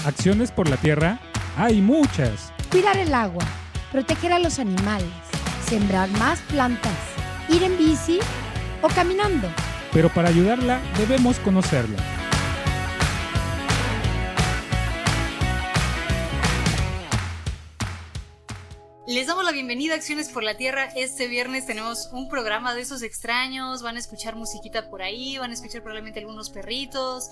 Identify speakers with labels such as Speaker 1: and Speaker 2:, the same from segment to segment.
Speaker 1: Acciones por la tierra, hay muchas.
Speaker 2: Cuidar el agua, proteger a los animales, sembrar más plantas, ir en bici o caminando.
Speaker 1: Pero para ayudarla debemos conocerla.
Speaker 3: Les damos la bienvenida a Acciones por la Tierra. Este viernes tenemos un programa de esos extraños. Van a escuchar musiquita por ahí, van a escuchar probablemente algunos perritos,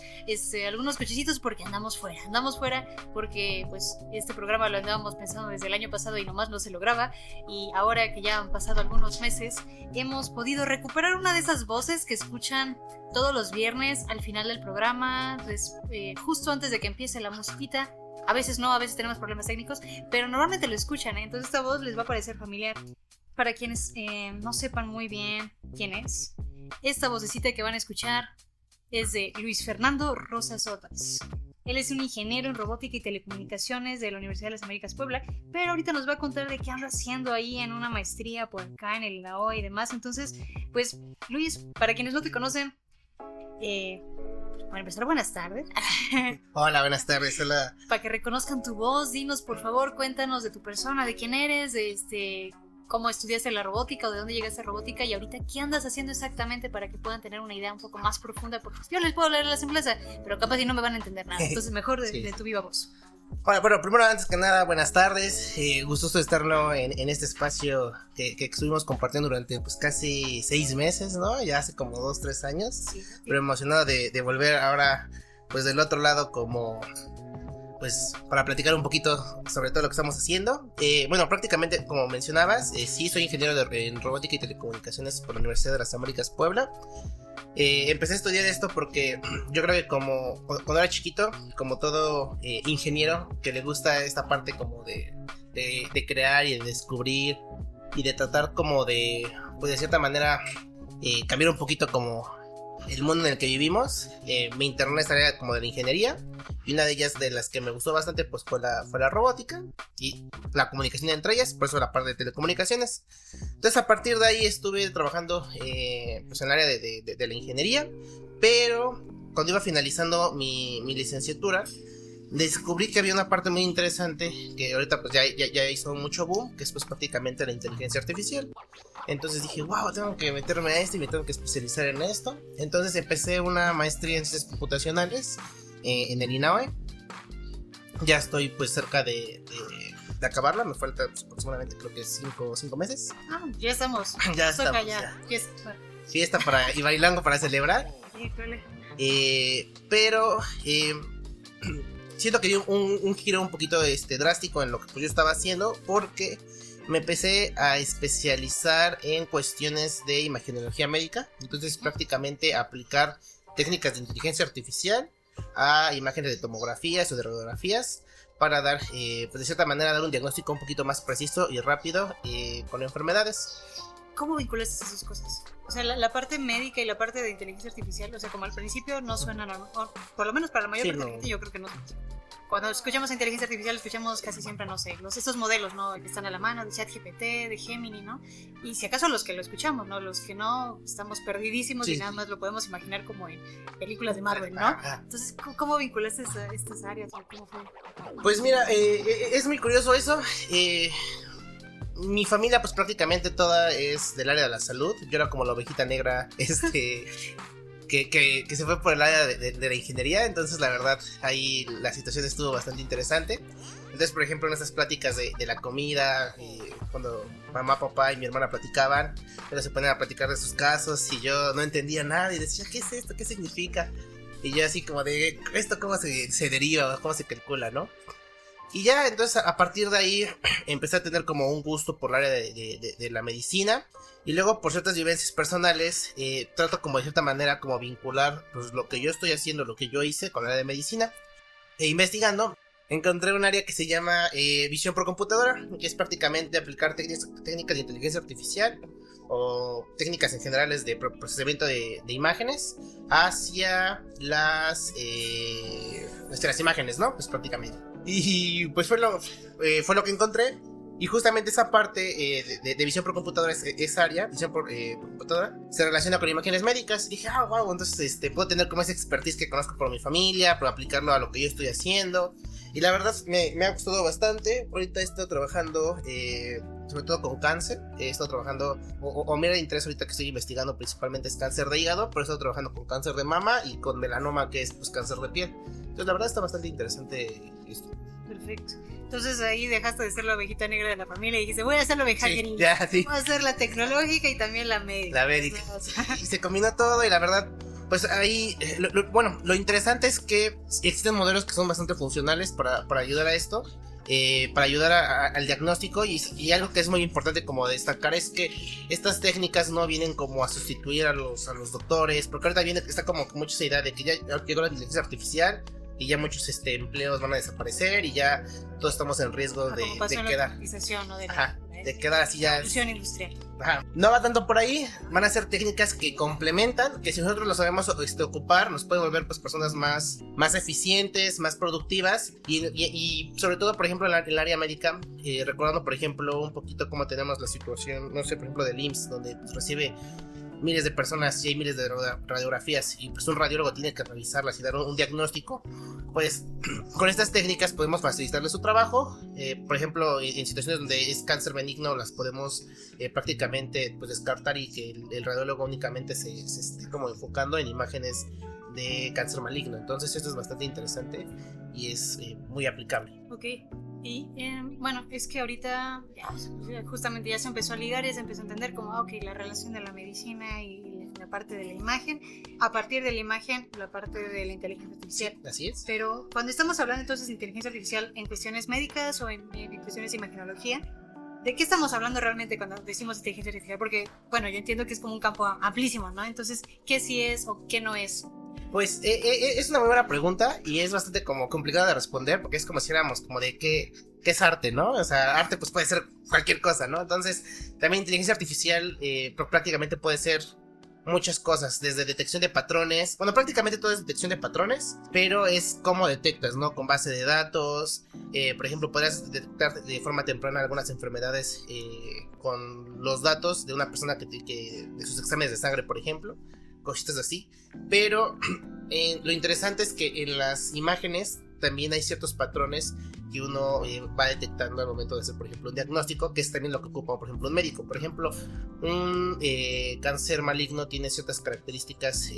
Speaker 3: algunos cochecitos, porque andamos fuera porque pues este programa lo andábamos pensando desde el año pasado y nomás no se lograba, y ahora que ya han pasado algunos meses hemos podido recuperar una de esas voces que escuchan todos los viernes al final del programa, justo antes de que empiece la musiquita. A veces no, a veces tenemos problemas técnicos, pero normalmente lo escuchan, ¿eh? Entonces esta voz les va a parecer familiar. Para quienes no sepan muy bien quién es, esta vocecita que van a escuchar es de Luis Fernando Rosas Otas. Él es un ingeniero en robótica y telecomunicaciones de la Universidad de las Américas Puebla, pero ahorita nos va a contar de qué anda haciendo ahí en una maestría por acá en el INAO y demás. Entonces, pues, Luis, para quienes no te conocen, para empezar, buenas tardes.
Speaker 4: Hola, buenas tardes. Hola.
Speaker 3: Para que reconozcan tu voz, dinos por favor, cuéntanos de tu persona, de quién eres, de cómo estudiaste la robótica o de dónde llegaste a robótica y ahorita qué andas haciendo exactamente, para que puedan tener una idea un poco más profunda, porque yo les puedo hablar de la semblanza, pero capaz si no me van a entender nada, entonces mejor de tu viva voz.
Speaker 4: Bueno, primero, antes que nada, buenas tardes. Gustoso estarlo en este espacio que estuvimos compartiendo durante pues casi 6 meses, ¿no? Ya hace como 2-3 años. Sí. Pero emocionado de volver ahora pues del otro lado, como pues para platicar un poquito sobre todo lo que estamos haciendo. Bueno, prácticamente como mencionabas, sí soy ingeniero en robótica y telecomunicaciones por la Universidad de las Américas Puebla. Empecé a estudiar esto porque yo creo que cuando era chiquito, como todo ingeniero que le gusta esta parte como de crear y de descubrir y de tratar como pues de cierta manera cambiar un poquito como el mundo en el que vivimos, me interné en esta área como de la ingeniería, y una de ellas de las que me gustó bastante pues fue la robótica y la comunicación entre ellas, por eso la parte de telecomunicaciones. Entonces a partir de ahí estuve trabajando pues en el área de la ingeniería, pero cuando iba finalizando mi licenciatura descubrí que había una parte muy interesante que ahorita pues ya hizo mucho boom, que es pues prácticamente la inteligencia artificial. Entonces dije, wow, tengo que meterme a esto y me tengo que especializar en esto. Entonces empecé una maestría en ciencias computacionales en el INAO. Ya estoy pues cerca de acabarla, me falta pues, aproximadamente creo que 5 meses.
Speaker 3: Ya estamos.
Speaker 4: Ya estamos. Fiesta y bailando para celebrar. Pero siento que dio un giro un poquito drástico en lo que pues, yo estaba haciendo, porque me empecé a especializar en cuestiones de imagenología médica. Entonces prácticamente aplicar técnicas de inteligencia artificial a imágenes de tomografías o de radiografías para dar, pues de cierta manera, dar un diagnóstico un poquito más preciso y rápido con enfermedades.
Speaker 3: ¿Cómo vinculaste esas cosas? O sea, la parte médica y la parte de inteligencia artificial, o sea, como al principio no suena normal, por lo menos para la mayor parte de la gente yo creo que no. Cuando escuchamos inteligencia artificial escuchamos casi siempre, no sé, estos modelos, ¿no? Que están a la mano, de ChatGPT, de Gemini, ¿no? Y si acaso los que lo escuchamos, ¿no? Los que no, estamos perdidísimos y nada más lo podemos imaginar como en películas de Marvel, ¿no? Entonces, ¿cómo vinculaste estas áreas? ¿Cómo fue?
Speaker 4: Pues mira, es muy curioso eso. Mi familia pues prácticamente toda es del área de la salud. Yo era como la ovejita negra que se fue por el área de la ingeniería. Entonces la verdad ahí la situación estuvo bastante interesante. Entonces por ejemplo en estas pláticas de la comida, cuando mamá, papá y mi hermana platicaban, ellos se ponían a platicar de sus casos y yo no entendía nada y decía, ¿qué es esto? ¿Qué significa? Y yo así como de, ¿esto cómo se deriva? ¿Cómo se calcula? ¿No? Y ya, entonces a partir de ahí empecé a tener como un gusto por el área de la medicina. Y luego por ciertas vivencias personales trato como de cierta manera como vincular pues lo que yo estoy haciendo, lo que yo hice con el área de medicina. Investigando encontré un área que se llama visión por computadora, que es prácticamente aplicar técnicas de inteligencia artificial o técnicas en generales de procesamiento de imágenes hacia las imágenes, ¿no? Pues prácticamente. Y pues fue lo que encontré. Y justamente esa parte de visión por computadora, esa área, visión por computadora, se relaciona con imágenes médicas. Y dije, wow, entonces puedo tener como esa expertise que conozco por mi familia, para aplicarlo a lo que yo estoy haciendo. Y la verdad me ha gustado bastante. Ahorita he estado trabajando sobre todo con cáncer. He estado trabajando, o mi área de interés ahorita que estoy investigando principalmente es cáncer de hígado, pero he estado trabajando con cáncer de mama y con melanoma, que es pues cáncer de piel. Entonces la verdad está bastante interesante esto.
Speaker 3: Perfecto. Entonces ahí dejaste de ser la ovejita negra de la familia y dijiste, voy a ser la oveja negra.
Speaker 4: Sí.
Speaker 3: Voy a ser la tecnológica y también la médica.
Speaker 4: La médica. Y se combinó todo y la verdad, pues ahí, lo interesante es que existen modelos que son bastante funcionales para ayudar a esto. Para ayudar al diagnóstico y algo que es muy importante como destacar es que estas técnicas no vienen como a sustituir a los doctores, porque ahorita está como mucha esa idea de que ya llegó la inteligencia artificial y ya muchos empleos van a desaparecer y ya todos estamos en riesgo de quedar,
Speaker 3: ¿no?
Speaker 4: de quedar así ya.
Speaker 3: Revolución industrial.
Speaker 4: Ajá. No va tanto por ahí, van a ser técnicas que complementan, que si nosotros lo sabemos ocupar, nos pueden volver pues personas más eficientes, más productivas y sobre todo, por ejemplo, en el área médica, recordando, por ejemplo, un poquito cómo tenemos la situación, no sé, por ejemplo, del IMSS, donde pues, recibe miles de personas y hay miles de radiografías y pues un radiólogo tiene que revisarlas y dar un diagnóstico. Pues con estas técnicas podemos facilitarle su trabajo. Por ejemplo, en situaciones donde es cáncer benigno las podemos prácticamente pues descartar y que el radiólogo únicamente se esté como enfocando en imágenes de cáncer maligno. Entonces esto es bastante interesante y es muy aplicable.
Speaker 3: Ok. Y bueno, es que ahorita justamente ya se empezó a ligar y se empezó a entender como, la relación de la medicina y la parte de la imagen, a partir de la imagen, la parte de la inteligencia artificial.
Speaker 4: Sí, así es.
Speaker 3: Pero cuando estamos hablando entonces de inteligencia artificial en cuestiones médicas o en cuestiones de imagenología, ¿de qué estamos hablando realmente cuando decimos inteligencia artificial? Porque, bueno, yo entiendo que es como un campo amplísimo, ¿no? Entonces, ¿qué sí es o qué no es?
Speaker 4: Pues es una muy buena pregunta y es bastante como complicada de responder porque es como si éramos como de qué es arte, ¿no? O sea, arte pues puede ser cualquier cosa, ¿no? Entonces también inteligencia artificial prácticamente puede ser muchas cosas, desde detección de patrones, bueno, prácticamente todo es detección de patrones, pero es cómo detectas, ¿no? Con base de datos, por ejemplo, podrías detectar de forma temprana algunas enfermedades con los datos de una persona que de sus exámenes de sangre, por ejemplo, cositas así, pero lo interesante es que en las imágenes también hay ciertos patrones que uno va detectando al momento de hacer, por ejemplo, un diagnóstico, que es también lo que ocupa, por ejemplo, un médico. Por ejemplo, un cáncer maligno tiene ciertas características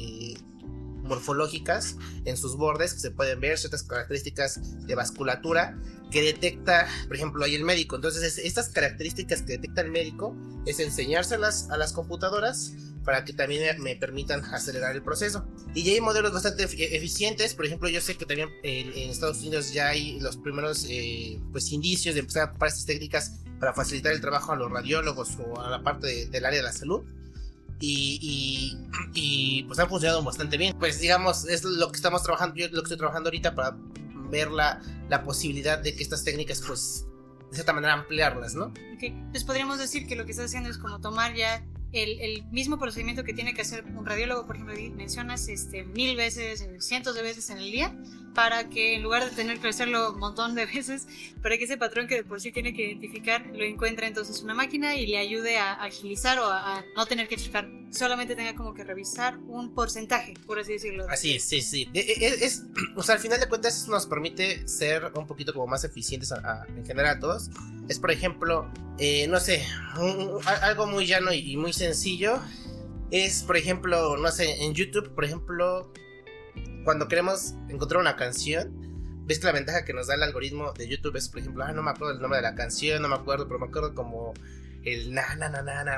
Speaker 4: morfológicas en sus bordes que se pueden ver, ciertas características de vasculatura que detecta, por ejemplo, ahí el médico. Entonces, estas características que detecta el médico es enseñárselas a las computadoras para que también me permitan acelerar el proceso. Y ya hay modelos bastante eficientes. Por ejemplo, yo sé que también en Estados Unidos ya hay los primeros pues indicios de empezar a ocupar estas técnicas para facilitar el trabajo a los radiólogos o a la parte del área de la salud. Y pues han funcionado bastante bien. Pues digamos, es lo que estamos trabajando, yo lo que estoy trabajando ahorita para ver la posibilidad de que estas técnicas pues de cierta manera ampliarlas, ¿no?
Speaker 3: Ok, entonces podríamos decir que lo que estás haciendo es como tomar ya el mismo procedimiento que tiene que hacer un radiólogo, por ejemplo, mencionas 1000 veces, cientos de veces en el día, para que en lugar de tener que hacerlo un montón de veces, para que ese patrón que de por sí tiene que identificar lo encuentre entonces una máquina y le ayude a agilizar o a no tener que checar, solamente tenga como que revisar un porcentaje, por así decirlo.
Speaker 4: Así es, sí. O sea, al final de cuentas eso nos permite ser un poquito como más eficientes en general a todos. Es, por ejemplo, no sé, algo muy llano y muy sencillo. Es, por ejemplo, no sé, en YouTube, por ejemplo, cuando queremos encontrar una canción, ves que la ventaja que nos da el algoritmo de YouTube es, por ejemplo, no me acuerdo el nombre de la canción, no me acuerdo, pero me acuerdo como el na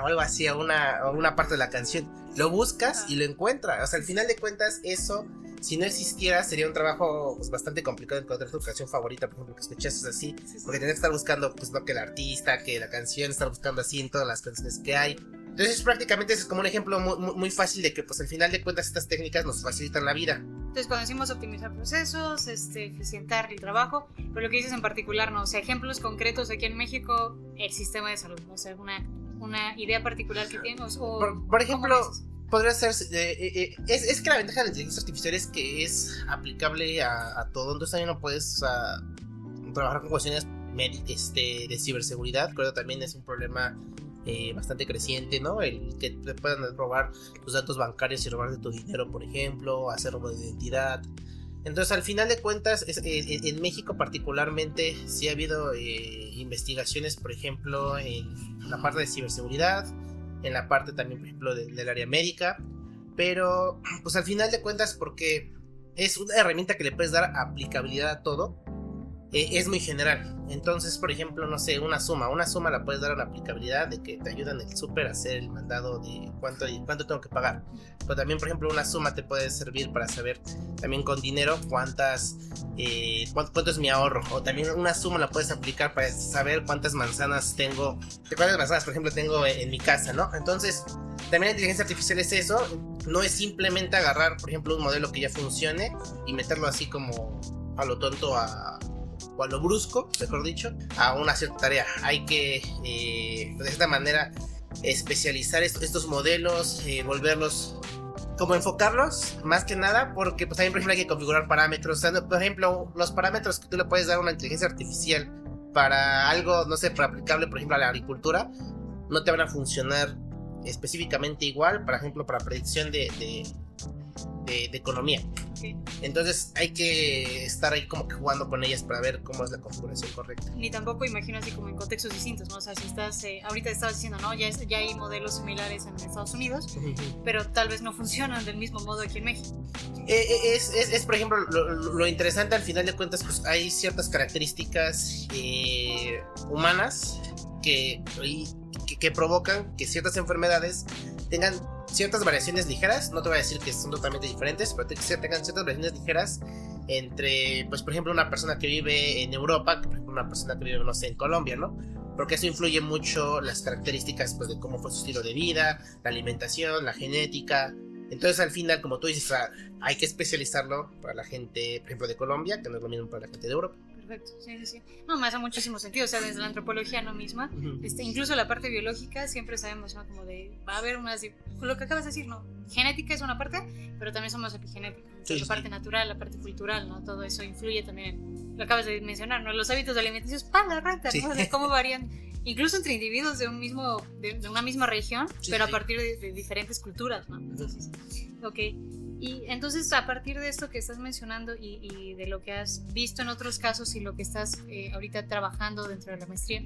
Speaker 4: o algo así, o una parte de la canción. Lo buscas y lo encuentras. O sea, al final de cuentas, eso, si no existiera, sería un trabajo pues, bastante complicado encontrar tu canción favorita, por ejemplo, que escuchases así, porque tendrías que estar buscando, pues no que el artista, que la canción, estar buscando así en todas las canciones que hay. Entonces, prácticamente es como un ejemplo muy fácil de que, pues al final de cuentas, estas técnicas nos facilitan la vida.
Speaker 3: Entonces, cuando decimos optimizar procesos, eficientar el trabajo, pero lo que dices en particular, ¿no? O sea, ejemplos concretos aquí en México, el sistema de salud, ¿no? O sea, una idea particular que tienes.
Speaker 4: Por ejemplo, podría ser. Es que la ventaja de la inteligencia artificial es que es aplicable a todo. Entonces, también no puedes trabajar con cuestiones de ciberseguridad, creo que también es un problema bastante creciente, ¿no? El que te puedan robar tus datos bancarios y robarte tu dinero, por ejemplo, hacer robo de identidad. Entonces, al final de cuentas, en México particularmente, sí ha habido investigaciones, por ejemplo, en la parte de ciberseguridad, en la parte también, por ejemplo, del área médica, pero pues al final de cuentas, porque es una herramienta que le puedes dar aplicabilidad a todo, es muy general. Entonces, por ejemplo, no sé, una suma la puedes dar una aplicabilidad de que te ayuda en el súper a hacer el mandado de cuánto tengo que pagar. Pero también, por ejemplo, una suma te puede servir para saber también con dinero cuánto es mi ahorro. O también una suma la puedes aplicar para saber cuántas manzanas, por ejemplo, tengo en mi casa, ¿no? Entonces, también la inteligencia artificial es eso. No es simplemente agarrar, por ejemplo, un modelo que ya funcione y meterlo así como a lo tonto o a lo brusco, mejor dicho, a una cierta tarea. Hay que, de esta manera, especializar estos modelos, volverlos, como enfocarlos, más que nada, porque pues también, por ejemplo, hay que configurar parámetros. O sea, por ejemplo, los parámetros que tú le puedes dar a una inteligencia artificial para algo, no sé, para aplicable, por ejemplo, a la agricultura, no te van a funcionar específicamente igual, por ejemplo, para predicción de economía.
Speaker 3: Okay.
Speaker 4: Entonces hay que estar ahí como que jugando con ellas para ver cómo es la configuración correcta.
Speaker 3: Ni tampoco imagino así como en contextos distintos, ¿no? O sea, si estás, ahorita estabas diciendo, ¿no? Ya hay modelos similares en Estados Unidos, pero tal vez no funcionan del mismo modo aquí en México.
Speaker 4: Es por ejemplo, lo interesante al final de cuentas, pues hay ciertas características humanas que provocan que ciertas enfermedades tengan ciertas variaciones ligeras. No te voy a decir que son totalmente diferentes, pero tengan ciertas variaciones ligeras entre, pues por ejemplo, una persona que vive en Europa, que por ejemplo una persona que vive, no sé, en Colombia, ¿no? Porque eso influye mucho las características, pues, de cómo fue su estilo de vida, la alimentación, la genética. Entonces, al final, como tú dices, hay que especializarlo para la gente, por ejemplo, de Colombia, que no es lo mismo para la gente de Europa.
Speaker 3: Perfecto, sí. No, me hace muchísimo sentido, o sea, desde la antropología no misma, incluso la parte biológica, siempre sabemos, ¿no? Como de, va a haber lo que acabas de decir, ¿no? Genética es una parte, pero también somos epigenética, la parte natural, la parte cultural, ¿no? Todo eso influye también, lo acabas de mencionar, ¿no? Los hábitos alimenticios para la rata, ¿no? De cómo varían, incluso entre individuos de una misma región, pero a partir de diferentes culturas, ¿no? Entonces, ok. Y entonces, a partir de esto que estás mencionando y de lo que has visto en otros casos y lo que estás ahorita trabajando dentro de la maestría,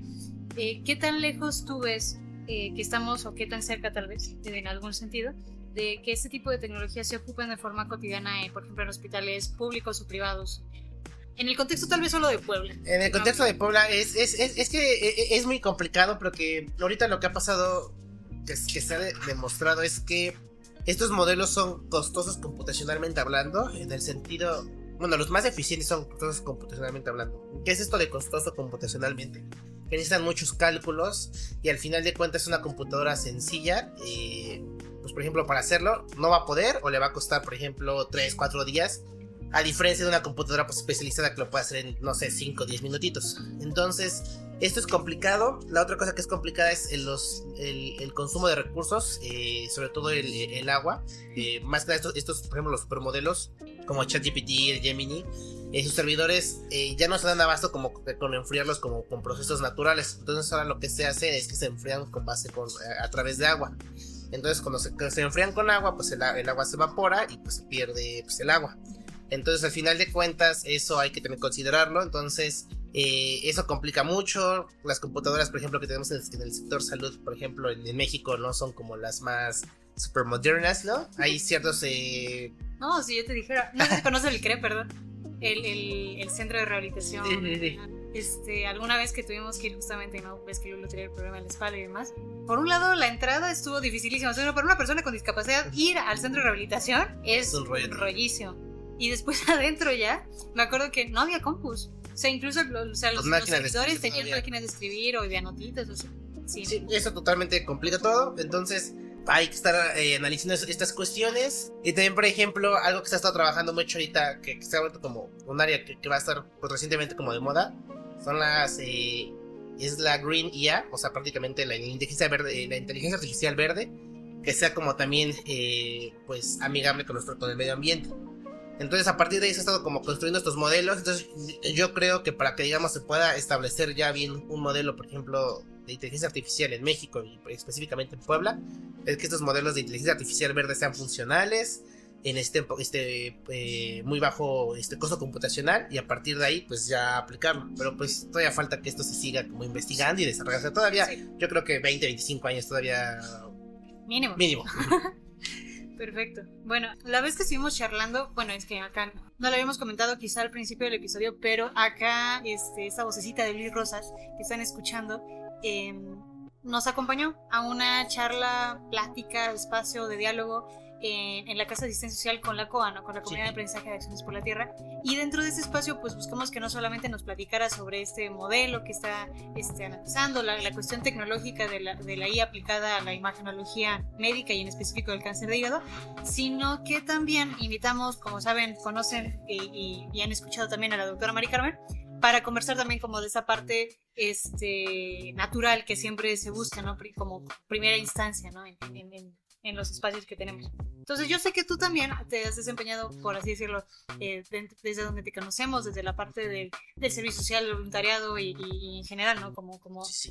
Speaker 3: ¿qué tan lejos tú ves que estamos, o qué tan cerca tal vez, en algún sentido, de que este tipo de tecnologías se ocupen de forma cotidiana, por ejemplo, en hospitales públicos o privados? En el contexto tal vez solo de Puebla.
Speaker 4: En el contexto de Puebla es que es muy complicado, porque ahorita lo que ha pasado, que se ha demostrado, es que estos modelos son costosos computacionalmente hablando, en el sentido, bueno, los más eficientes son costosos computacionalmente hablando. ¿Qué es esto de costoso computacionalmente? Que necesitan muchos cálculos y al final de cuentas una computadora sencilla, pues por ejemplo, para hacerlo no va a poder, o le va a costar, por ejemplo, 3-4 días, a diferencia de una computadora pues especializada que lo puede hacer en, no sé, 5-10 minutitos. Entonces, esto es complicado. La otra cosa que es complicada es el consumo de recursos, sobre todo el agua. Más que nada estos, por ejemplo, los supermodelos como ChatGPT, el Gemini, sus servidores ya no se dan abasto como con enfriarlos como con procesos naturales. Entonces ahora lo que se hace es que se enfrían a través de agua. Entonces cuando se enfrían con agua, pues el agua se evapora y pues se pierde, pues, el agua. Entonces al final de cuentas eso hay que también considerarlo. Entonces eso complica mucho. Las computadoras, por ejemplo, que tenemos en el sector salud, por ejemplo, en México, no son como las más super modernas, ¿no? Hay ciertos...
Speaker 3: No, si yo te dijera, no se conoce el CRE, perdón, el centro de rehabilitación. Sí. Alguna vez que tuvimos que ir justamente, ¿no? Ves que Lulu tenía el problema de la espalda y demás. Por un lado, la entrada estuvo dificilísima. O sea, para una persona con discapacidad, ir al centro de rehabilitación es un rollísimo. Y después adentro ya, me acuerdo que no había compus. O sea, incluso los servidores tenían máquinas de escribir o había notitas. O sea, sí,
Speaker 4: eso totalmente complica todo. Entonces hay que estar analizando estas cuestiones. Y también, por ejemplo, algo que se ha estado trabajando mucho ahorita, que se ha vuelto como un área que va a estar pues, recientemente como de moda, son es la Green IA, o sea, prácticamente la inteligencia artificial verde, que sea como también pues amigable con el medio ambiente. Entonces a partir de ahí se ha estado como construyendo estos modelos. Entonces yo creo que para que digamos se pueda establecer ya bien un modelo, por ejemplo, de inteligencia artificial en México y específicamente en Puebla, es que estos modelos de inteligencia artificial verde sean funcionales, en muy bajo costo computacional, y a partir de ahí pues ya aplicarlo. Pero pues todavía falta que esto se siga como investigando y desarrollarse. Todavía yo creo que 20, 25 años todavía mínimo.
Speaker 3: Perfecto. Bueno, la vez que estuvimos charlando, bueno, es que acá no lo habíamos comentado quizá al principio del episodio, pero acá esta vocecita de Luis Rosas que están escuchando nos acompañó a una charla, plática, espacio de diálogo en la Casa de Asistencia Social con la COA, ¿no? Con la Comunidad de Aprendizaje de Acciones por la Tierra, y dentro de ese espacio pues buscamos que no solamente nos platicara sobre este modelo que está analizando, la cuestión tecnológica de la IA aplicada a la imagenología médica y en específico del cáncer de hígado, sino que también invitamos, como saben, conocen y han escuchado también a la doctora Mari Carmen, para conversar también como de esa parte natural que siempre se busca, ¿no? Como primera instancia, ¿no? En los espacios que tenemos. Entonces yo sé que tú también te has desempeñado, por así decirlo, desde donde te conocemos, desde la parte del servicio social, del voluntariado y en general, ¿no?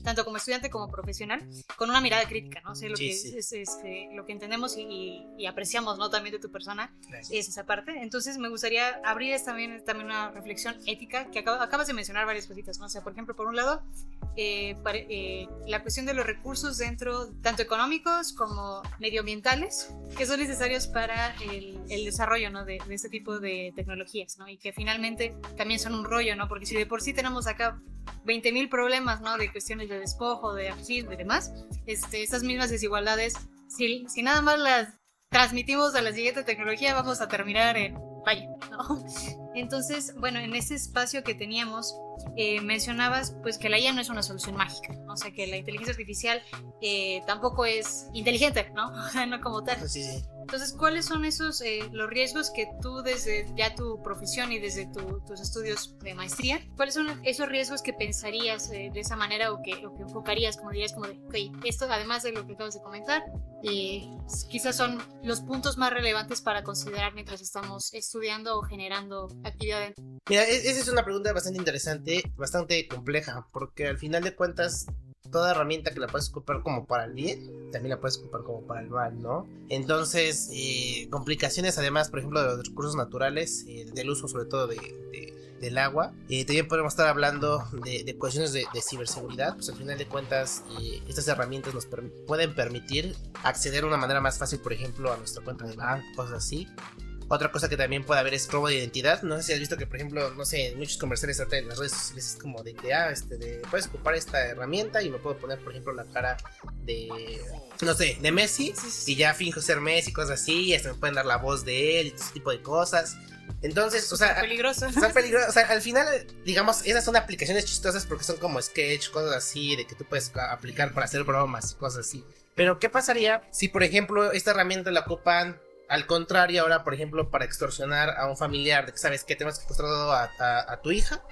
Speaker 3: Tanto como estudiante como profesional, con una mirada crítica, ¿no? Sé lo que es lo que entendemos y apreciamos, ¿no? También de tu persona. Gracias. Es esa parte. Entonces me gustaría abrir también una reflexión ética que acabas de mencionar varias cositas, ¿no? O sea, por ejemplo, por un lado, la cuestión de los recursos dentro, tanto económicos como medioambientales, que son necesarios para el desarrollo, ¿no? de este tipo de tecnologías, ¿no? Y que finalmente también son un rollo, ¿no? Porque si de por sí tenemos acá 20,000 problemas, ¿no? De cuestiones de despojo, de racismo y demás, estas mismas desigualdades, si nada más las transmitimos a la siguiente tecnología, vamos a terminar en vaya, ¿no? Entonces, bueno, en ese espacio que teníamos, mencionabas pues que la IA no es una solución mágica, ¿no? O sea, que la inteligencia artificial tampoco es inteligente, ¿no? O sea, no como tal.
Speaker 4: Sí.
Speaker 3: Entonces, ¿cuáles son los riesgos que tú desde ya tu profesión y desde tus estudios de maestría, cuáles son esos riesgos que pensarías de esa manera o que enfocarías, como dirías, como de, ok, esto además de lo que acabas de comentar, quizás son los puntos más relevantes para considerar mientras estamos estudiando o generando actividad?
Speaker 4: Mira, esa es una pregunta bastante interesante, bastante compleja, porque al final de cuentas toda herramienta que la puedes ocupar como para el bien, también la puedes ocupar como para el mal, ¿no? Entonces, complicaciones además, por ejemplo, de los recursos naturales, del uso sobre todo del agua. También podemos estar hablando de cuestiones de ciberseguridad, pues al final de cuentas estas herramientas nos pueden permitir acceder de una manera más fácil, por ejemplo, a nuestra cuenta de banco, cosas así. Otra cosa que también puede haber es robo de identidad. No sé si has visto que, por ejemplo, no sé, en muchos comerciales ahorita en las redes sociales es como de que, puedes ocupar esta herramienta y me puedo poner, por ejemplo, la cara de, no sé, de Messi, y ya finjo ser Messi, cosas así, y hasta me pueden dar la voz de él y ese tipo de cosas. Entonces, o sea, son peligrosas. O sea, al final, digamos, esas son aplicaciones chistosas porque son como sketch, cosas así, de que tú puedes aplicar para hacer bromas y cosas así. Pero, ¿qué pasaría si, por ejemplo, esta herramienta la ocupan al contrario ahora, por ejemplo, para extorsionar a un familiar? De que, ¿sabes qué? Tenemos que secuestrar a tu hija,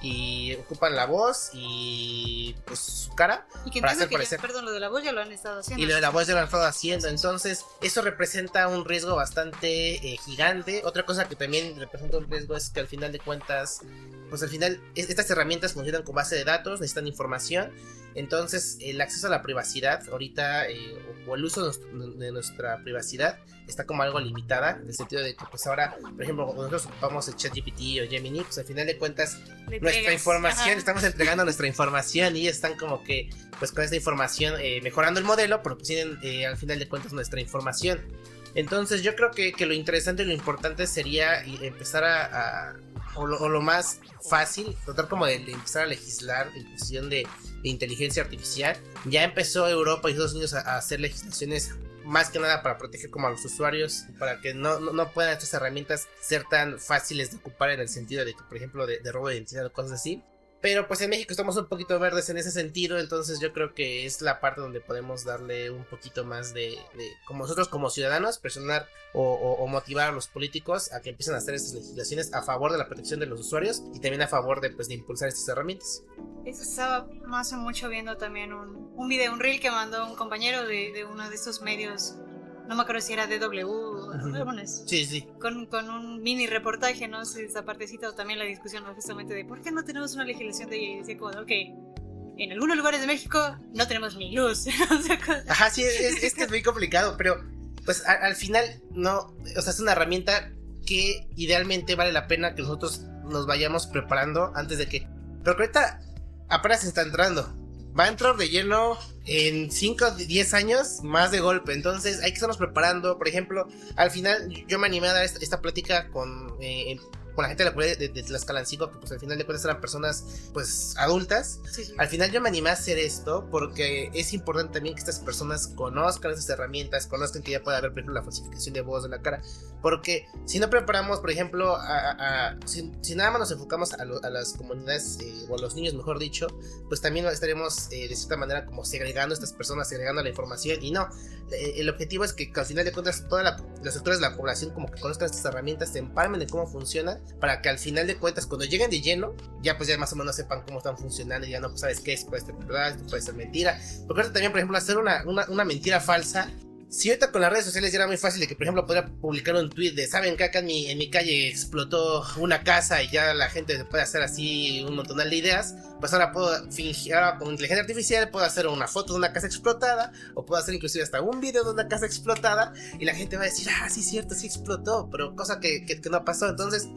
Speaker 4: y ocupan la voz y pues su cara
Speaker 3: y que
Speaker 4: para hacer
Speaker 3: que
Speaker 4: parecer.
Speaker 3: Perdón, lo de la voz ya lo han estado haciendo.
Speaker 4: Y lo de la voz ya lo han estado haciendo. Entonces, eso representa un riesgo bastante gigante. Otra cosa que también representa un riesgo es que al final de cuentas, pues al final estas herramientas funcionan con base de datos, necesitan información. Entonces, el acceso a la privacidad ahorita, o el uso de nuestra privacidad, está como algo limitada, en el sentido de que pues ahora, por ejemplo, cuando nosotros ocupamos el ChatGPT o Gemini, pues al final de cuentas nuestra información, estamos entregando nuestra información, y ellos están como que pues con esta información mejorando el modelo, pero pues tienen al final de cuentas nuestra información. Entonces yo creo que lo interesante y lo importante sería empezar o lo más fácil, tratar como de empezar a legislar en cuestión de inteligencia artificial. Ya empezó Europa y Estados Unidos a hacer legislaciones más que nada para proteger como a los usuarios, para que no puedan estas herramientas ser tan fáciles de ocupar, en el sentido de que, por ejemplo, de robo de identidad o cosas así. Pero pues en México estamos un poquito verdes en ese sentido, entonces yo creo que es la parte donde podemos darle un poquito más de como nosotros como ciudadanos, presionar o motivar a los políticos a que empiecen a hacer estas legislaciones a favor de la protección de los usuarios y también a favor de impulsar estas herramientas.
Speaker 3: Estaba hace mucho viendo también un video, un reel que mandó un compañero de uno de estos medios, no me acuerdo si era DW,
Speaker 4: sí.
Speaker 3: Con un mini reportaje, ¿no? Esa partecita, o también la discusión, ¿no? Justamente de ¿por qué no tenemos una legislación de ella? Y decía como, ok, en algunos lugares de México no tenemos ni luz.
Speaker 4: Ajá, sí, es que es muy complicado, pero pues al final, no, o sea, es una herramienta que idealmente vale la pena que nosotros nos vayamos preparando antes de que... Pero que ahorita apenas está entrando. Va a entrar de lleno en 5 o 10 años más de golpe. Entonces hay que estarnos preparando. Por ejemplo, al final yo me animé a dar esta plática con la gente de la comunidad de Tlaxcalancingo, que pues al final de cuentas eran personas pues adultas.
Speaker 3: Sí, sí.
Speaker 4: Al final yo me animé a hacer esto porque es importante también que estas personas conozcan estas herramientas, conozcan que ya puede haber, por ejemplo, la falsificación de voz, de la cara. Porque si no preparamos, por ejemplo, si nada más nos enfocamos a las comunidades o a los niños, mejor dicho, pues también estaremos de cierta manera como segregando a estas personas, segregando la información. Y no, el objetivo es que al final de cuentas todos los sectores de la población como que conozcan estas herramientas, se empalmen de cómo funcionan, para que al final de cuentas cuando lleguen de lleno ya pues ya más o menos sepan cómo están funcionando y ya no pues sabes qué es, puede ser verdad, esto puede ser mentira. Porque ahorita también, por ejemplo, hacer una mentira falsa, si ahorita con las redes sociales ya era muy fácil de que, por ejemplo, podría publicar un tweet de saben que acá en mi calle explotó una casa y ya la gente puede hacer así un montonal de ideas, pues ahora puedo fingir, ahora con inteligencia artificial puedo hacer una foto de una casa explotada, o puedo hacer inclusive hasta un video de una casa explotada y la gente va a decir, sí es cierto, sí explotó, pero cosa que no pasó. Entonces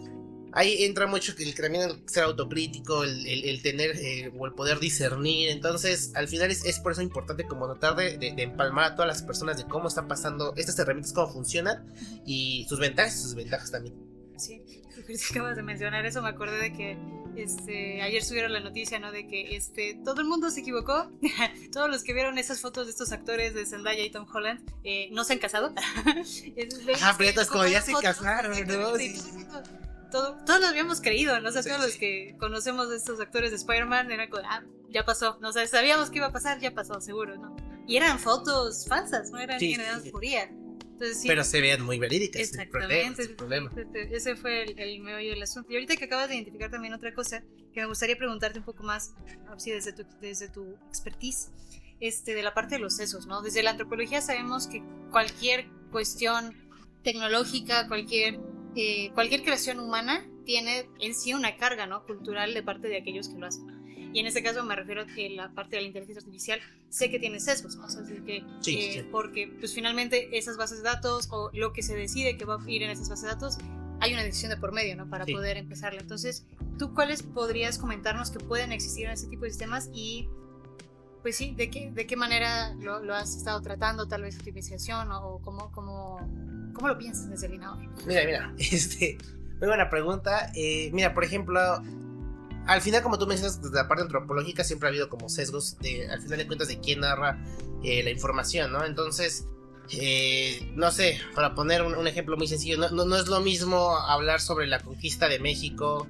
Speaker 4: ahí entra mucho el también ser autocrítico, el tener o el poder discernir. Entonces al final es por eso importante como tratar de empalmar a todas las personas de cómo están pasando estas herramientas, cómo funcionan y sus ventajas y sus desventajas también.
Speaker 3: Sí, acabas de mencionar eso, me acordé de que ayer subieron la noticia, ¿no? De que todo el mundo se equivocó. Todos los que vieron esas fotos de estos actores de Zendaya y Tom Holland no se han casado.
Speaker 4: Pero es como ya se casaron, ¿no? Sí.
Speaker 3: Todos los habíamos creído, ¿no? O sea, todos los que conocemos de estos actores de Spider-Man era como, ya pasó, no, o sea, sabíamos que iba a pasar, ya pasó, seguro, ¿no? Y eran fotos falsas, no eran generadas por IA. Entonces, sí,
Speaker 4: pero se vean muy verídicas.
Speaker 3: Exactamente,
Speaker 4: sin problema.
Speaker 3: Ese fue el meollo del asunto. Y ahorita que acabas de identificar también otra cosa que me gustaría preguntarte un poco más, así desde tu expertise, de la parte de los sesgos, ¿no? Desde la antropología sabemos que cualquier cuestión tecnológica, cualquier creación humana tiene en sí una carga, ¿no? Cultural de parte de aquellos que lo hacen. Y en este caso me refiero a que la parte de la inteligencia artificial sé que tiene sesgos, ¿no? O sea, sí. Porque pues finalmente esas bases de datos o lo que se decide que va a ir en esas bases de datos, hay una decisión de por medio, ¿no? Para poder empezarla. Entonces, ¿tú cuáles podrías comentarnos que pueden existir en este tipo de sistemas? Y pues sí, ¿de qué manera lo has estado tratando? Tal vez optimización o ¿cómo lo piensas desde el INAHOR?
Speaker 4: Mira, muy buena pregunta. Mira, por ejemplo, al final, como tú mencionas, desde la parte antropológica siempre ha habido como sesgos al final de cuentas de quién narra la información, ¿no? Entonces, no sé, para poner un ejemplo muy sencillo, no es lo mismo hablar sobre la conquista de México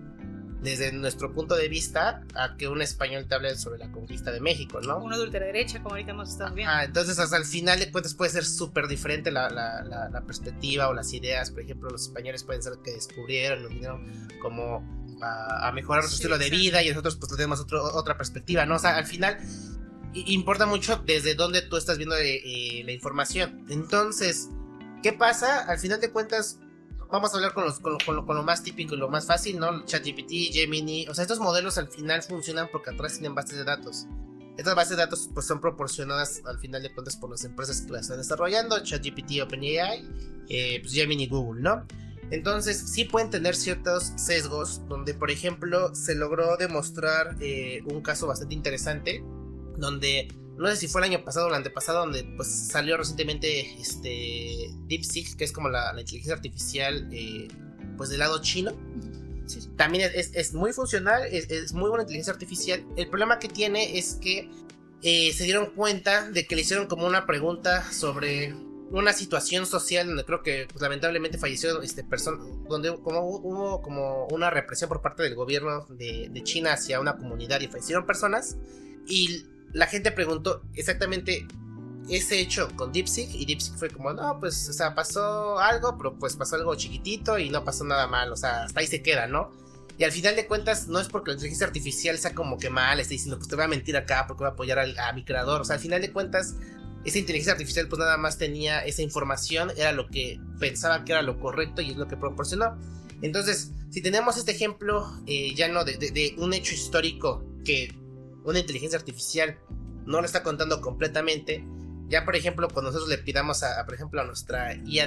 Speaker 4: desde nuestro punto de vista a que un español te hable sobre la conquista de México, ¿no?
Speaker 3: Uno de ultraderecha, como ahorita hemos estado viendo.
Speaker 4: Entonces hasta el final de cuentas puede ser súper diferente la perspectiva o las ideas. Por ejemplo, los españoles pueden ser que descubrieron, nos vinieron como a mejorar nuestro estilo de vida, y nosotros pues tenemos otra perspectiva, ¿no? O sea, al final importa mucho desde dónde tú estás viendo la información. Entonces, ¿qué pasa? Al final de cuentas, vamos a hablar con lo más típico y lo más fácil, ¿no? ChatGPT, Gemini, o sea, estos modelos al final funcionan porque atrás tienen bases de datos. Estas bases de datos pues son proporcionadas al final de cuentas por las empresas que las están desarrollando, ChatGPT, OpenAI, pues Gemini, Google, ¿no? Entonces sí pueden tener ciertos sesgos donde, por ejemplo, se logró demostrar un caso bastante interesante donde, no sé si fue el año pasado o el antepasado, donde pues salió recientemente DeepSeek, que es como la inteligencia artificial pues del lado chino. Sí. También es muy funcional, es muy buena inteligencia artificial. El problema que tiene es que se dieron cuenta de que le hicieron como una pregunta sobre una situación social donde creo que pues, lamentablemente falleció personas, donde hubo como una represión por parte del gobierno de China hacia una comunidad y fallecieron personas, y la gente preguntó exactamente ese hecho con DeepSeek, y DeepSeek fue como, no, pues, o sea, pasó algo, pero pues pasó algo chiquitito y no pasó nada mal, o sea, hasta ahí se queda, ¿no? Y al final de cuentas, no es porque la inteligencia artificial sea como que mal, esté diciendo, pues te voy a mentir acá porque voy a apoyar a mi creador, o sea, al final de cuentas, esa inteligencia artificial pues nada más tenía esa información, era lo que pensaba que era lo correcto y es lo que proporcionó. Entonces, si tenemos este ejemplo ya no de un hecho histórico que una inteligencia artificial no lo está contando completamente, Ya, por ejemplo, cuando nosotros le pidamos por ejemplo, a nuestra IA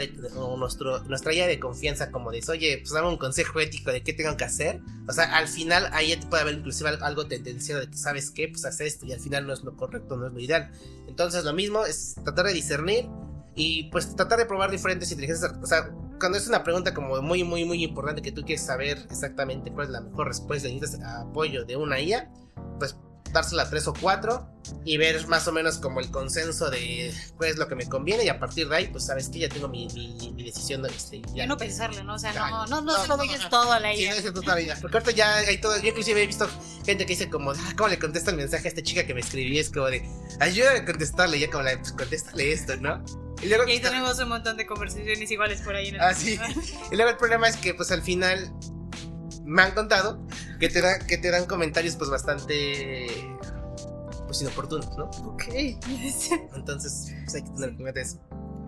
Speaker 4: nuestra IA de confianza, como dice, oye, pues dame un consejo ético de qué tengo que hacer. O sea, al final ahí te puede haber inclusive algo tendencioso de que, ¿sabes qué? Pues hacer esto y al final no es lo correcto, no es lo ideal. Entonces, lo mismo es tratar de discernir y pues tratar de probar diferentes inteligencias. O sea, cuando es una pregunta como muy, muy, muy importante que tú quieres saber exactamente cuál es la mejor respuesta y necesitas apoyo de una IA, pues dársela 3 o 4 y ver más o menos como el consenso de cuál es lo que me conviene, y a partir de ahí pues sabes que ya tengo mi decisión,
Speaker 3: ya no pensarle, ¿no? O sea, no
Speaker 4: se
Speaker 3: lo dejes todo a la IA.
Speaker 4: Sí, no toda la vida, porque ahorita ya hay todo. Yo inclusive he visto gente que dice como, ¿cómo le contesta el mensaje a esta chica que me escribí? Es como de, ayúdame a contestarle, y ya como pues contéstale esto, ¿no?
Speaker 3: Y ahí tenemos un montón de conversaciones iguales por ahí en el
Speaker 4: sí. Y luego el problema es que pues al final me han contado que te dan comentarios pues bastante pues inoportunos, ¿no?
Speaker 3: Ok.
Speaker 4: Entonces pues hay que tener cuidado de eso.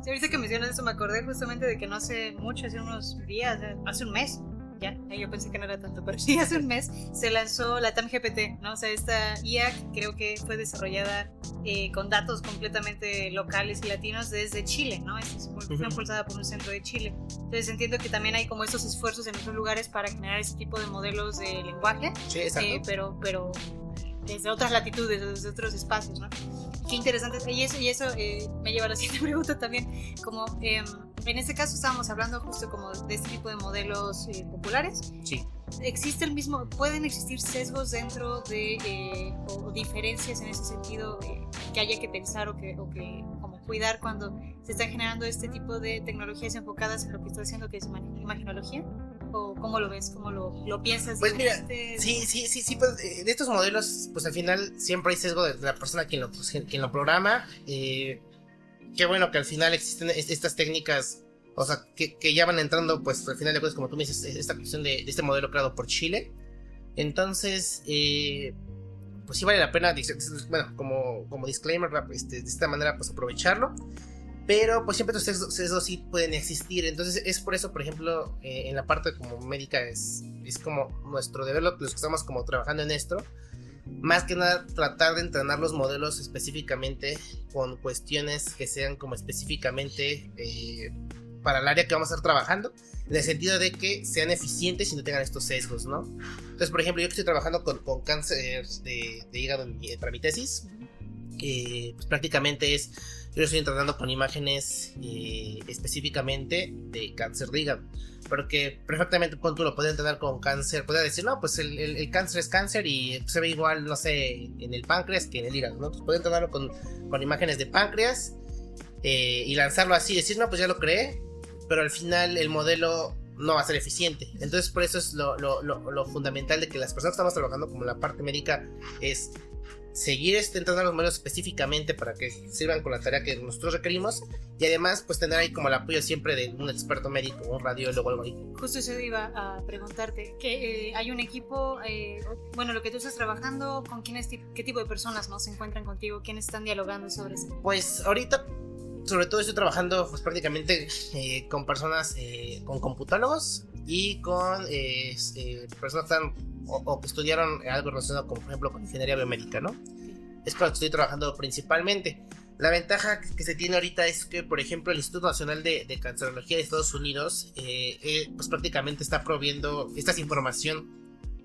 Speaker 3: Sí, ahorita que mencionas eso me acordé justamente de que no hace mucho, hace unos días, hace un mes, ya, yo pensé que no era tanto, pero sí, hace un mes se lanzó la TAM-GPT, ¿no? O sea, esta IA creo que fue desarrollada con datos completamente locales y latinos desde Chile, ¿no? Fue impulsada por un centro de Chile. Entonces entiendo que también hay como estos esfuerzos en otros lugares para generar ese tipo de modelos de lenguaje,
Speaker 4: sí, exacto.
Speaker 3: Pero desde otras latitudes, desde otros espacios, ¿no? Qué interesante. Y eso me lleva a la siguiente pregunta también, como en este caso estábamos hablando justo como de este tipo de modelos populares.
Speaker 4: Sí.
Speaker 3: ¿Pueden existir sesgos dentro de o diferencias en ese sentido que haya que pensar o que como cuidar cuando se están generando este tipo de tecnologías enfocadas en lo que está haciendo, que es imaginología? ¿O cómo lo ves? ¿Cómo lo piensas?
Speaker 4: Pues mira, sí, pues de estos modelos, pues al final siempre hay sesgo de la persona quien lo programa. Qué bueno que al final existen estas técnicas, o sea, que ya van entrando, pues al final de cuentas, como tú me dices, esta cuestión de este modelo creado por Chile. Entonces, pues sí vale la pena, bueno, como disclaimer, de esta manera, pues aprovecharlo. Pero pues siempre estos sesgos sí pueden existir. Entonces es por eso, por ejemplo, en la parte como médica es como nuestro deber, los que estamos como trabajando en esto, más que nada tratar de entrenar los modelos específicamente con cuestiones que sean como específicamente para el área que vamos a estar trabajando, en el sentido de que sean eficientes y no tengan estos sesgos, ¿no? Entonces, por ejemplo, yo que estoy trabajando con cáncer de hígado para mi tesis, pues prácticamente yo lo estoy entrenando con imágenes específicamente de cáncer de hígado, porque perfectamente tú lo puedes entrenar con cáncer, puedes decir, no, pues el cáncer es cáncer y se ve igual, no sé, en el páncreas que en el hígado, ¿no? Entonces puedes entrenarlo con imágenes de páncreas y lanzarlo así, decir, no, pues ya lo creé, pero al final el modelo no va a ser eficiente. Entonces por eso es lo fundamental de que las personas que estamos trabajando como la parte médica es seguir entrenando los modelos específicamente para que sirvan con la tarea que nosotros requerimos, y además pues tener ahí como el apoyo siempre de un experto médico, un radiólogo o algo ahí.
Speaker 3: Justo eso iba a preguntarte, que hay un equipo, bueno, lo que tú estás trabajando, ¿con qué tipo de personas no se encuentran contigo? ¿Quiénes están dialogando sobre eso?
Speaker 4: Pues ahorita sobre todo estoy trabajando pues prácticamente con personas, con computólogos y con personas que están o que estudiaron algo relacionado con, por ejemplo, con ingeniería biomédica, ¿no? Es con lo que estoy trabajando principalmente. La ventaja que se tiene ahorita es que, por ejemplo, el Instituto Nacional de Cancerología de Estados Unidos pues prácticamente está proviendo esta información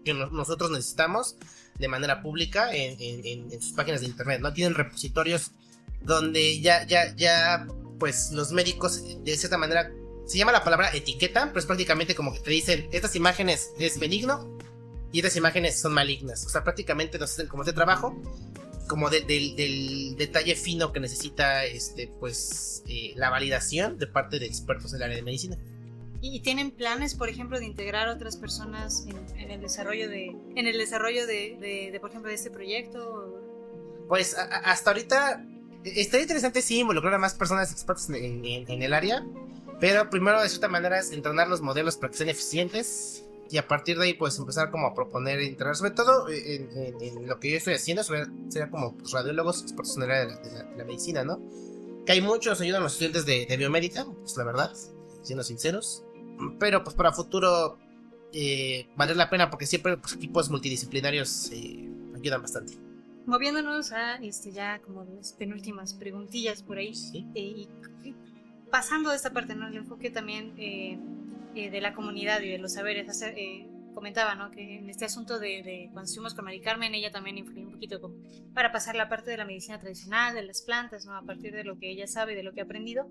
Speaker 4: que nosotros necesitamos de manera pública en sus páginas de internet, ¿no? Tienen repositorios donde ya pues los médicos de cierta manera, se llama la palabra etiqueta, pero es prácticamente como que te dicen, estas imágenes es benigno y estas imágenes son malignas. O sea, prácticamente nos hacen como este trabajo como del detalle fino que necesita la validación de parte de expertos del área de medicina.
Speaker 3: ¿Y tienen planes, por ejemplo, de integrar a otras personas en el desarrollo de por ejemplo, de este proyecto?
Speaker 4: Pues hasta ahorita estaría interesante sí involucrar a más personas expertas en el área, pero primero de cierta manera es entrenar los modelos para que sean eficientes. Y a partir de ahí pues empezar como a proponer integrar, sobre todo en lo que yo estoy haciendo, sería como pues, radiólogos expertos en el área de la medicina, ¿no? Que hay muchos, ayudan a los estudiantes de biomédica, pues la verdad, siendo sinceros. Pero pues para futuro vale la pena porque siempre pues, equipos multidisciplinarios ayudan bastante.
Speaker 3: moviéndonos a ya como las penúltimas preguntillas por ahí,
Speaker 4: Sí.
Speaker 3: Y pasando de esta parte, ¿no? El enfoque también de la comunidad y de los saberes. Comentaba, ¿no? Que en este asunto de cuando estuvimos con Mari Carmen, ella también influyó un poquito para pasar la parte de la medicina tradicional, de las plantas, ¿no? A partir de lo que ella sabe, de lo que ha aprendido.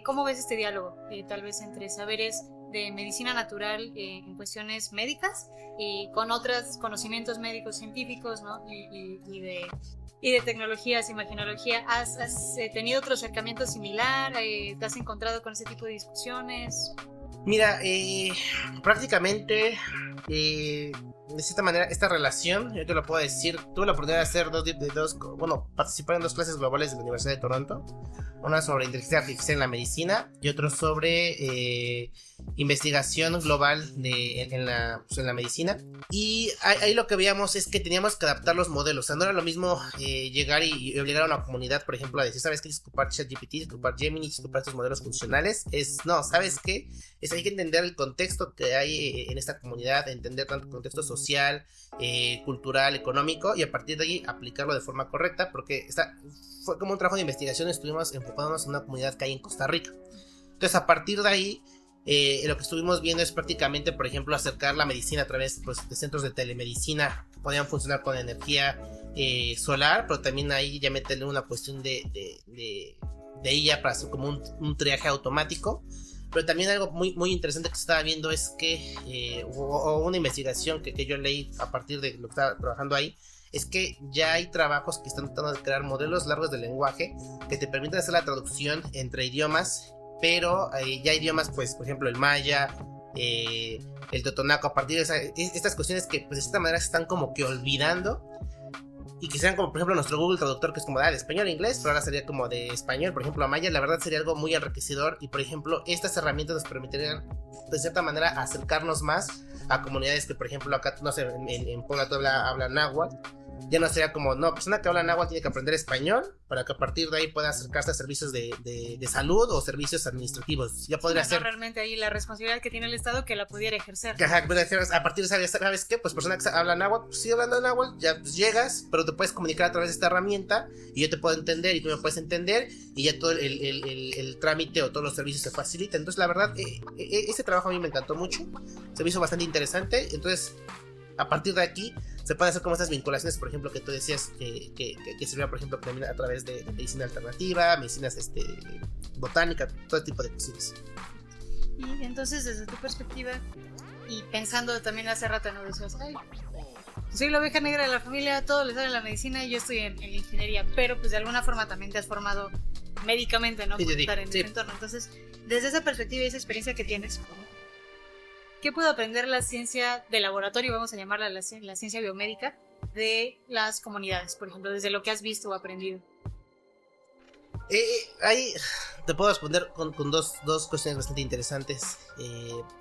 Speaker 3: ¿Cómo ves este diálogo? Tal vez entre saberes de medicina natural en cuestiones médicas y con otros conocimientos médicos científicos, ¿no? Y de tecnologías, imaginología. ¿Has tenido otro acercamiento similar? ¿Te has encontrado con ese tipo de discusiones?
Speaker 4: Mira, prácticamente, de cierta manera, esta relación, yo te lo puedo decir, tuve la oportunidad de hacer participar en 2 clases globales de la Universidad de Toronto, una sobre inteligencia artificial en la medicina y otro sobre investigación global en la medicina. Y ahí lo que veíamos es que teníamos que adaptar los modelos. O sea, no era lo mismo llegar y obligar a una comunidad, por ejemplo, a decir, ¿sabes qué? Tienes que ocupar ChatGPT, tienes que ocupar Gemini, tienes que ocupar estos modelos funcionales. No, ¿sabes qué? Hay que entender el contexto que hay en esta comunidad, entender tanto el contexto social, cultural, económico, y a partir de ahí aplicarlo de forma correcta, porque fue como un trabajo de investigación. Estuvimos enfocándonos en una comunidad que hay en Costa Rica. Entonces, a partir de ahí, lo que estuvimos viendo es prácticamente, por ejemplo, acercar la medicina a través, pues, de centros de telemedicina que podían funcionar con energía solar, pero también ahí ya meterle una cuestión de ella para hacer como un triaje automático. Pero también algo muy, muy interesante que estaba viendo es que hubo una investigación que yo leí a partir de lo que estaba trabajando ahí, es que ya hay trabajos que están tratando de crear modelos largos de lenguaje que te permiten hacer la traducción entre idiomas, pero ya idiomas, pues, por ejemplo, el maya, el totonaco, a partir de estas cuestiones que, pues, de esta manera se están como que olvidando, y que sean como, por ejemplo, nuestro Google Traductor, que es como de español a inglés, pero ahora sería como de español, por ejemplo, a maya. La verdad sería algo muy enriquecedor, y, por ejemplo, estas herramientas nos permitirían, de cierta manera, acercarnos más a comunidades que, por ejemplo, acá, no sé, en Puebla tú habla náhuatl. Ya no sería como, no, persona que habla náhuatl tiene que aprender español para que a partir de ahí pueda acercarse a servicios de salud o servicios administrativos. Ya podría ser
Speaker 3: realmente ahí la responsabilidad que tiene el Estado que la pudiera ejercer.
Speaker 4: Ajá, a partir de, ¿sabes qué? Pues persona que habla náhuatl, pues sigue hablando náhuatl, ya pues llegas, pero te puedes comunicar a través de esta herramienta y yo te puedo entender y tú me puedes entender, y ya todo el trámite o todos los servicios se facilitan. Entonces, la verdad, ese trabajo a mí me encantó mucho, se me hizo bastante interesante. Entonces, a partir de aquí se pueden hacer como estas vinculaciones, por ejemplo, que tú decías que servía, por ejemplo, también a través de medicina alternativa, medicinas botánica, todo tipo de cosas.
Speaker 3: Y entonces, desde tu perspectiva, y pensando también hace rato, ¿no? Decías, soy la oveja negra de la familia, todo le sale en la medicina y yo estoy en ingeniería, pero pues de alguna forma también te has formado médicamente, ¿no? Por estar en ese entorno. Entonces, desde esa perspectiva y esa experiencia que tienes, ¿qué puede aprender la ciencia de laboratorio, vamos a llamarla la ciencia biomédica, de las comunidades, por ejemplo, desde lo que has visto o aprendido?
Speaker 4: Ahí te puedo responder con dos cuestiones bastante interesantes.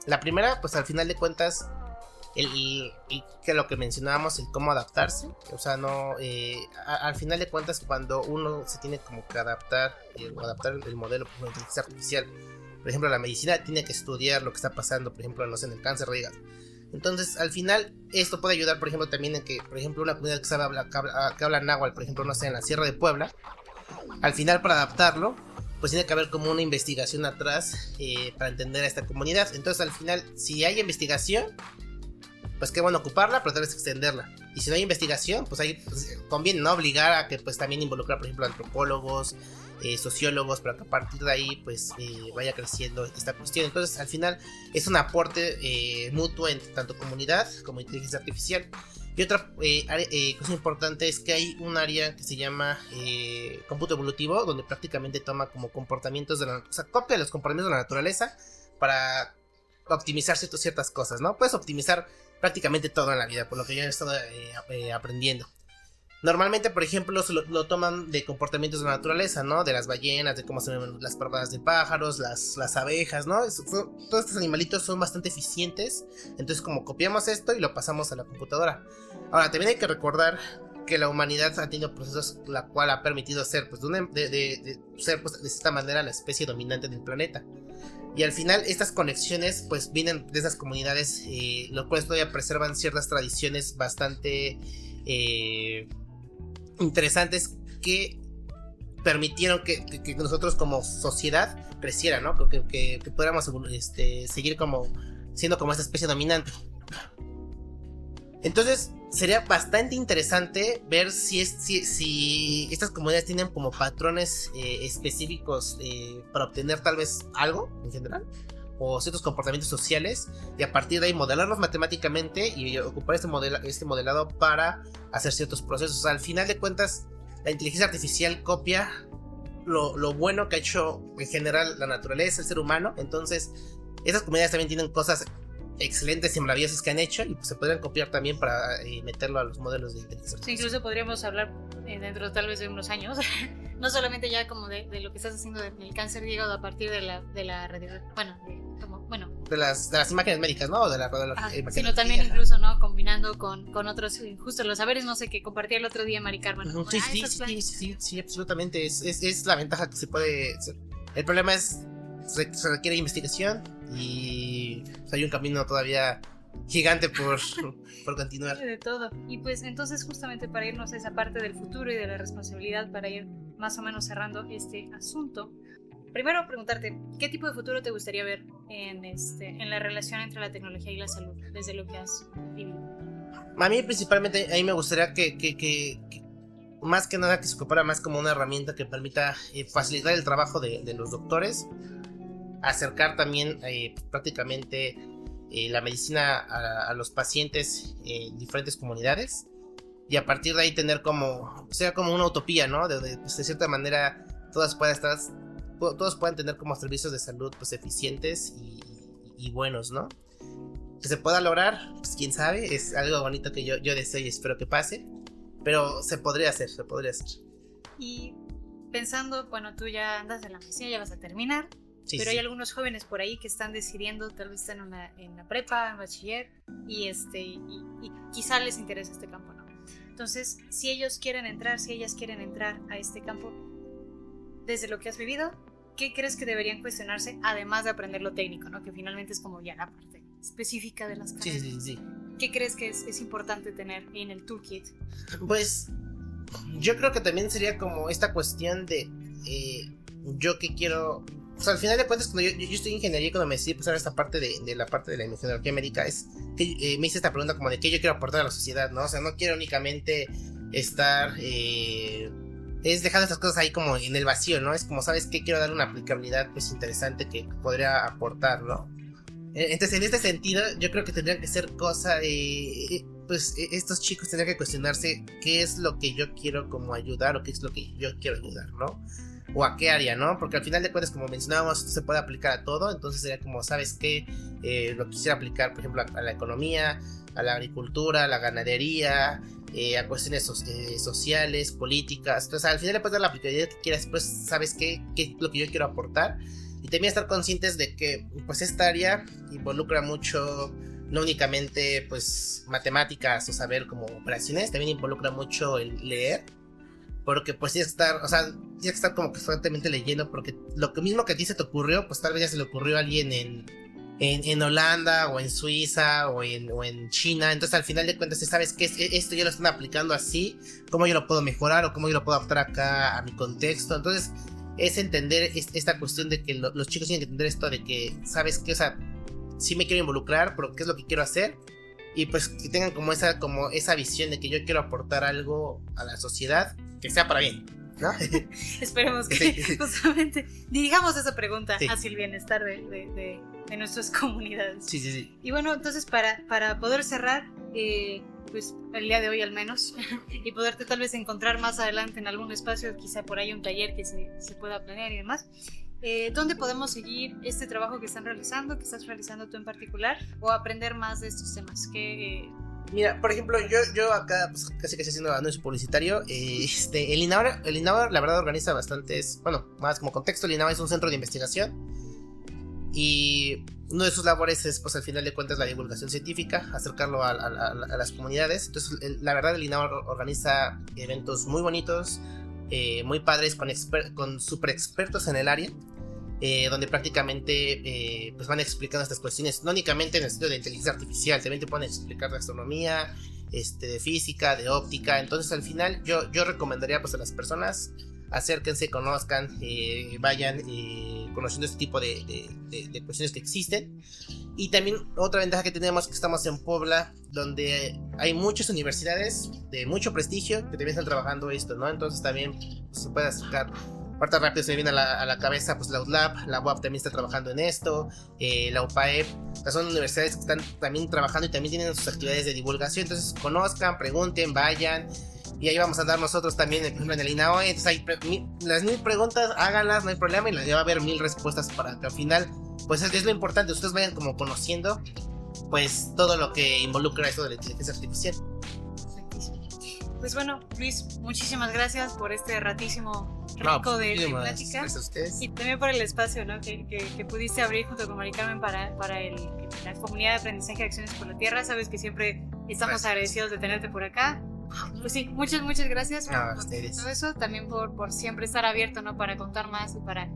Speaker 4: La primera, pues al final de cuentas, que lo que mencionábamos, el cómo adaptarse. O sea, no, al final de cuentas, cuando uno se tiene como que adaptar o adaptar el modelo por inteligencia artificial, por ejemplo, la medicina tiene que estudiar lo que está pasando, por ejemplo, no sé, en el cáncer de hígado. Entonces, al final, esto puede ayudar, por ejemplo, también en que, por ejemplo, una comunidad que habla náhuatl, por ejemplo, no sé, en la Sierra de Puebla, al final, para adaptarlo, pues tiene que haber como una investigación atrás para entender a esta comunidad. Entonces, al final, si hay investigación, pues qué bueno ocuparla, pero tal vez extenderla. Y si no hay investigación, pues ahí conviene no obligar a que pues también involucrar, por ejemplo, antropólogos, sociólogos, para que a partir de ahí pues vaya creciendo esta cuestión. Entonces, al final es un aporte mutuo entre tanto comunidad como inteligencia artificial. Y otra cosa importante es que hay un área que se llama cómputo evolutivo, donde prácticamente toma como comportamientos o sea, copia los comportamientos de la naturaleza para optimizar ciertas cosas, ¿no? Puedes optimizar prácticamente todo en la vida, por lo que yo he estado aprendiendo. Normalmente, por ejemplo, lo toman de comportamientos de la naturaleza, ¿no? De las ballenas, de cómo se ven las parvadas de pájaros, las abejas, ¿no? Todos estos animalitos son bastante eficientes. Entonces, como copiamos esto y lo pasamos a la computadora. Ahora, también hay que recordar que la humanidad ha tenido procesos la cual ha permitido ser, pues, ser, pues, de esta manera la especie dominante del planeta. Y al final estas conexiones pues vienen de esas comunidades, los cuales todavía preservan ciertas tradiciones bastante interesantes que permitieron que nosotros como sociedad creciera, ¿no? Que pudiéramos seguir como siendo como esta especie dominante. Entonces sería bastante interesante ver si estas comunidades tienen como patrones específicos para obtener tal vez algo en general, o ciertos comportamientos sociales, y a partir de ahí modelarlos matemáticamente y ocupar este modelado para hacer ciertos procesos. O sea, al final de cuentas, la inteligencia artificial copia lo bueno que ha hecho en general la naturaleza, el ser humano. Entonces, esas comunidades también tienen cosas excelentes y maravillosas que han hecho, y pues se podrían copiar también para meterlo a los modelos de inteligencia artificial.
Speaker 3: Sí, incluso podríamos hablar dentro tal vez de unos años, no solamente ya como de lo que estás haciendo del cáncer, Diego, a partir de la radio, de
Speaker 4: las imágenes médicas, ¿no? De la imagen,
Speaker 3: sino también incluso, ¿no? Combinando con otros, justo los saberes, no sé, que compartía el otro día Mari Carmen.
Speaker 4: Sí, absolutamente. Es la ventaja que se puede hacer. El problema es se requiere investigación y hay un camino todavía gigante por continuar.
Speaker 3: De todo. Y pues entonces, justamente para irnos a esa parte del futuro y de la responsabilidad, para ir más o menos cerrando este asunto, primero preguntarte, ¿qué tipo de futuro te gustaría ver en la relación entre la tecnología y la salud, desde lo que has vivido?
Speaker 4: A mí principalmente, a mí me gustaría que más que nada que se ocupara más como una herramienta que permita facilitar el trabajo de los doctores, acercar también prácticamente la medicina a los pacientes en diferentes comunidades, y a partir de ahí tener sea como una utopía, ¿no? De cierta manera todos puedan tener como servicios de salud pues eficientes y buenos, ¿no? Que se pueda lograr, pues quién sabe, es algo bonito que yo deseo y espero que pase, pero se podría hacer.
Speaker 3: Y pensando, bueno, tú ya andas en la maestría, ya vas a terminar. Sí, pero hay algunos jóvenes por ahí que están decidiendo, tal vez están en la prepa, en bachiller, y quizá les interesa este campo, ¿no? Entonces, si ellas quieren entrar a este campo, desde lo que has vivido, ¿qué crees que deberían cuestionarse, además de aprender lo técnico, ¿no? Que finalmente es como ya la parte específica de las carreras.
Speaker 4: Sí.
Speaker 3: ¿Qué crees que es importante tener en el toolkit?
Speaker 4: Pues, yo creo que también sería como esta cuestión de yo que quiero. O sea, al final de cuentas, cuando yo estoy en ingeniería, cuando me decidí pasar a esta parte de la parte de la ingeniería médica, es que me hice esta pregunta como de qué yo quiero aportar a la sociedad, ¿no? O sea, no quiero únicamente estar es dejando estas cosas ahí como en el vacío, ¿no? Es como, ¿sabes qué? Quiero dar una aplicabilidad pues interesante que podría aportar, ¿no? Entonces, en este sentido, yo creo que tendrían que ser cosas pues estos chicos tendrían que cuestionarse qué es lo que yo quiero como ayudar, o qué es lo que yo quiero ayudar, ¿no? O a qué área, ¿no? Porque al final de cuentas, como mencionábamos, esto se puede aplicar a todo. Entonces sería como, ¿sabes qué? Lo quisiera aplicar, por ejemplo, a la economía, a la agricultura, a la ganadería, a cuestiones sociales, políticas. Entonces al final de cuentas, la aplicabilidad que quieras, pues, ¿sabes qué es lo que yo quiero aportar? Y también estar conscientes de que, pues, esta área involucra mucho, no únicamente, pues, matemáticas o saber como operaciones, también involucra mucho el leer. Porque pues tienes que estar como constantemente leyendo, porque lo mismo que a ti se te ocurrió, pues tal vez ya se le ocurrió a alguien en Holanda, o en Suiza, o en China. Entonces al final de cuentas, ¿sabes qué? Esto ya lo están aplicando así, ¿cómo yo lo puedo mejorar? O ¿cómo yo lo puedo adaptar acá a mi contexto? Entonces es entender esta cuestión de que los chicos tienen que entender esto de que, ¿sabes qué? O sea, sí me quiero involucrar, pero ¿qué es lo que quiero hacer? Y pues que tengan como esa visión de que yo quiero aportar algo a la sociedad que sea para bien, ¿no?
Speaker 3: Esperemos que justamente dirigamos esa pregunta hacia el bienestar de nuestras comunidades.
Speaker 4: Sí.
Speaker 3: Y bueno, entonces para poder cerrar, pues el día de hoy al menos, y poderte tal vez encontrar más adelante en algún espacio, quizá por ahí un taller que se pueda planear y demás, ¿dónde podemos seguir este trabajo que estás realizando tú en particular, o aprender más de estos temas?
Speaker 4: Mira, por ejemplo, yo acá pues, casi que estoy haciendo anuncio publicitario. El INAHUA la verdad organiza bastantes, bueno, más como contexto, el INAHUA es un centro de investigación, y uno de sus labores es, pues al final de cuentas, la divulgación científica, acercarlo a las comunidades. Entonces, la verdad, el INAHUA organiza eventos muy bonitos, muy padres, con super expertos en el área, donde prácticamente pues van explicando estas cuestiones, no únicamente en el sentido de inteligencia artificial, también te pueden explicar de astronomía, de física, de óptica. Entonces al final yo recomendaría pues a las personas, acérquense, conozcan, vayan conociendo este tipo de cuestiones que existen. Y también otra ventaja que tenemos es que estamos en Puebla, donde hay muchas universidades de mucho prestigio que también están trabajando esto, ¿no? Entonces también pues, se puede acercar. Ahorita rápido se me viene a la cabeza pues la UDLAP, la UAP también está trabajando en esto, la UPAEP, son universidades que están también trabajando y también tienen sus actividades de divulgación. Entonces conozcan, pregunten, vayan. Y ahí vamos a dar nosotros también, por ejemplo, en el INAOE. Entonces hay las 1000 preguntas, háganlas, no hay problema, y ya va a haber 1000 respuestas para que al final, pues es lo importante, ustedes vayan como conociendo, pues todo lo que involucra esto de la inteligencia artificial.
Speaker 3: Pues bueno, Luis, muchísimas gracias por este ratísimo rico de plática.
Speaker 4: Gracias a ustedes.
Speaker 3: Y también por el espacio, ¿no? que pudiste abrir junto con Mari Carmen para la comunidad de aprendizaje de Acciones por la Tierra. Sabes que siempre estamos agradecidos de tenerte por acá. Pues sí, muchas gracias por todo eso, también por siempre estar abierto, ¿no? Para contar más y para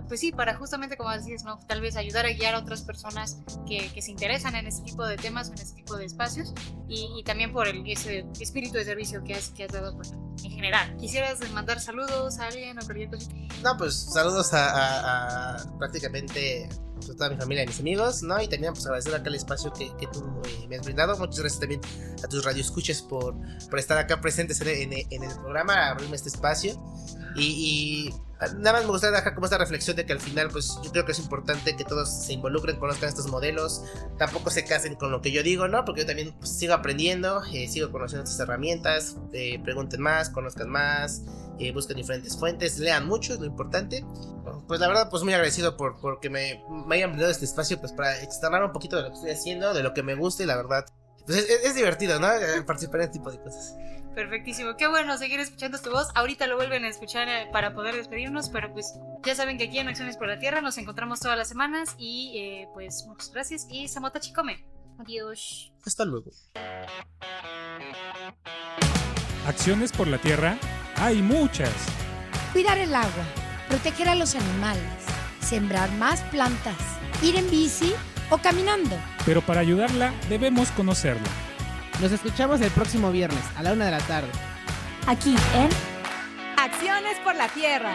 Speaker 3: pues sí, para justamente como decías, ¿no? Tal vez ayudar a guiar a otras personas que se interesan en este tipo de temas, en este tipo de espacios, y también por ese espíritu de servicio que has dado, pues, en general. ¿Quisieras mandar saludos a alguien o cualquier cosita?
Speaker 4: No, pues saludos a prácticamente pues, toda mi familia y mis amigos, ¿no? Y también pues agradecer acá el espacio que tú me has brindado. Muchas gracias también a tus radioescuchas por estar acá presentes en el programa, abrirme este espacio. Y nada más me gustaría dejar como esta reflexión de que al final pues yo creo que es importante que todos se involucren, conozcan estos modelos, tampoco se casen con lo que yo digo, ¿no? Porque yo también pues, sigo aprendiendo, sigo conociendo estas herramientas, pregunten más, conozcan más, busquen diferentes fuentes, lean mucho, es lo importante. Pues la verdad pues muy agradecido porque me hayan brindado este espacio pues para externar un poquito de lo que estoy haciendo, de lo que me gusta, y la verdad pues es divertido, ¿no? Participar en este tipo de cosas.
Speaker 3: Perfectísimo, qué bueno seguir escuchando tu voz. Ahorita lo vuelven a escuchar para poder despedirnos, pero pues ya saben que aquí en Acciones por la Tierra nos encontramos todas las semanas y pues muchas gracias y Samota Chikome. Adiós.
Speaker 4: Hasta luego.
Speaker 1: Acciones por la Tierra hay muchas.
Speaker 2: Cuidar el agua, proteger a los animales, sembrar más plantas, ir en bici o caminando.
Speaker 1: Pero para ayudarla debemos conocerla.
Speaker 5: Nos escuchamos el próximo viernes a la 1 de la tarde.
Speaker 2: Aquí en
Speaker 6: Acciones por la Tierra.